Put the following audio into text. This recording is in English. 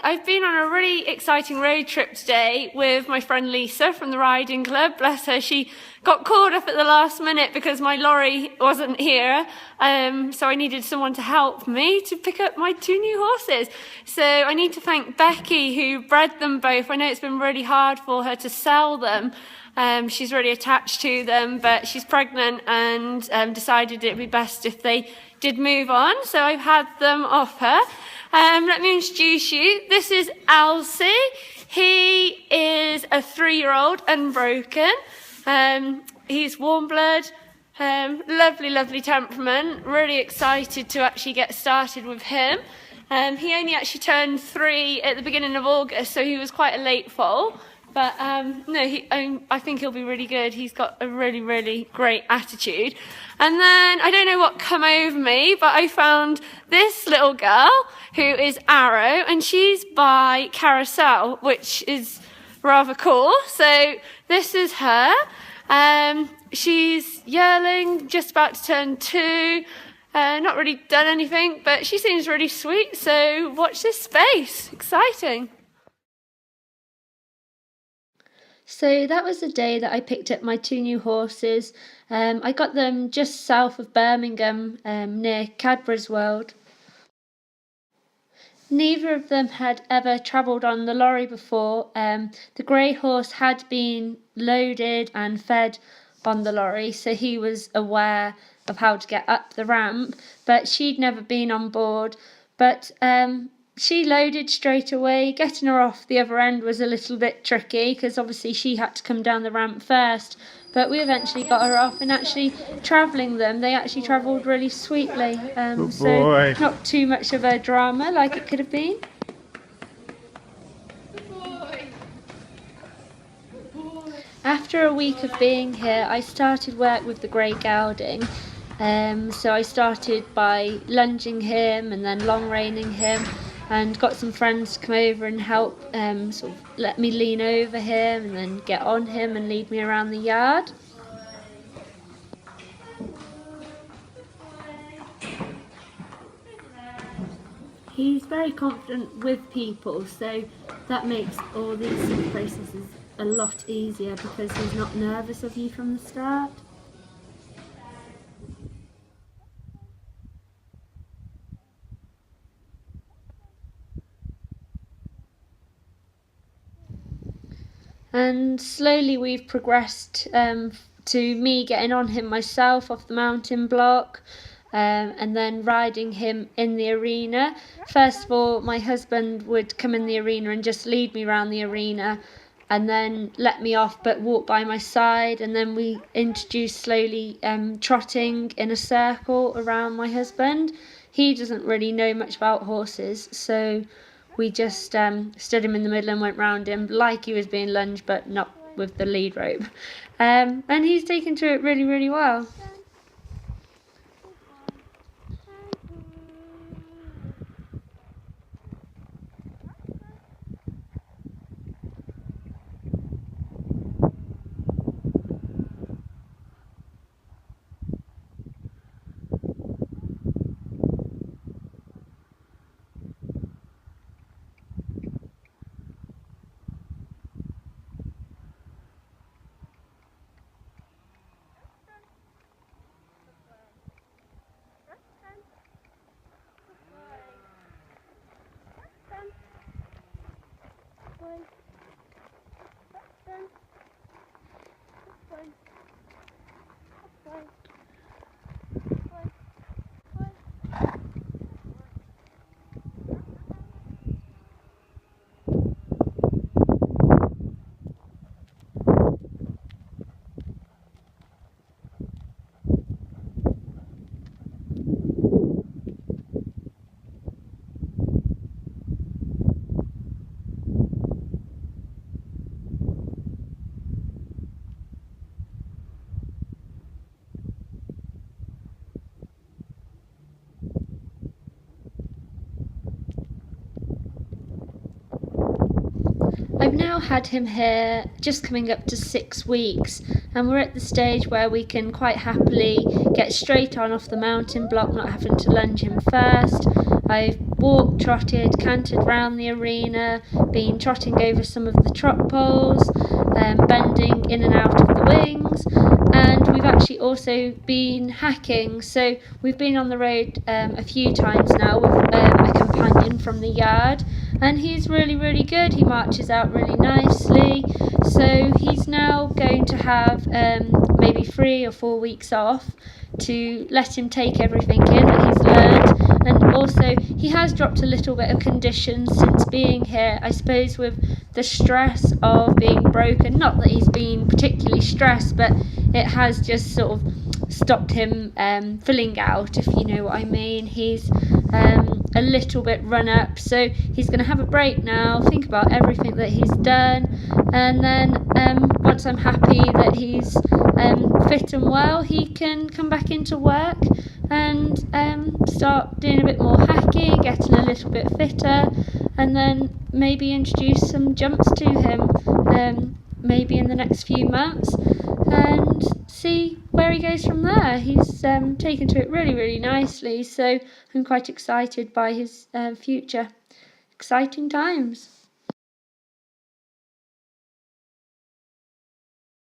I've been on a really exciting road trip today with my friend Lisa from the riding club. Bless her, she got called up at the last minute because my lorry wasn't here. So I needed someone to help me to pick up my 2 new horses. So I need to thank Becky who bred them both. I know it's been really hard for her to sell them. She's really attached to them, but she's pregnant and decided it'd be best if they did move on. So I've had them off her. Let me introduce you. This is Elsie. He is a 3-year-old, unbroken. He's warm blood, lovely temperament. Really excited to actually get started with him. He only actually turned 3 at the beginning of August, so he was quite a late foal. But no, I think he'll be really good. He's got a really great attitude. And then, I don't know what come over me, but I found this little girl who is Arrow, and she's by Carousel, which is rather cool. So this is her. She's yearling, just about to turn 2. Not really done anything, but she seems really sweet. So watch this space. Exciting. So that was the day that I picked up my 2 new horses. I got them just south of Birmingham, near Cadbury's World. Neither of them had ever travelled on the lorry before. The grey horse had been loaded and fed on the lorry, so he was aware of how to get up the ramp, but she'd never been on board. But she loaded straight away. Getting her off the other end was a little bit tricky because obviously she had to come down the ramp first, but we eventually got her off, and actually travelling them, they actually travelled really sweetly, so not too much of a drama like it could have been. After a week of being here, I started work with the grey gelding. So I started by lunging him and then long reining him, and got some friends to come over and help sort of let me lean over him and then get on him and lead me around the yard. He's very confident with people, so that makes all these sort of processes a lot easier because he's not nervous of you from the start. And slowly we've progressed to me getting on him myself off the mountain block, and then riding him in the arena. First of all, my husband would come in the arena and just lead me around the arena and then let me off but walk by my side, and then we introduced slowly trotting in a circle around my husband. He doesn't really know much about horses, so we just stood him in the middle and went round him like he was being lunged, but not with the lead rope. And he's taken to it really well. I've now had him here just coming up to 6 weeks, and we're at the stage where we can quite happily get straight on off the mountain block, not having to lunge him first. I've walked, trotted, cantered round the arena, been trotting over some of the trot poles, bending in and out of the wings, and we've actually also been hacking. So we've been on the road a few times now with a companion from the yard, and he's really, really good. He marches out really nicely. So he's now going to have maybe 3 or 4 weeks off to let him take everything in that he's learned. And also he has dropped a little bit of condition since being here, I suppose, with the stress of being broken. Not that he's been particularly stressed, but it has just sort of stopped him filling out, if you know what I mean. He's a little bit run up, so he's going to have a break now, think about everything that he's done, and then once I'm happy that he's fit and well, he can come back into work and start doing a bit more hacking, getting a little bit fitter, and then maybe introduce some jumps to him maybe in the next few months, and see where he goes from there. He's taken to it really, really nicely, so I'm quite excited by his future. Exciting times.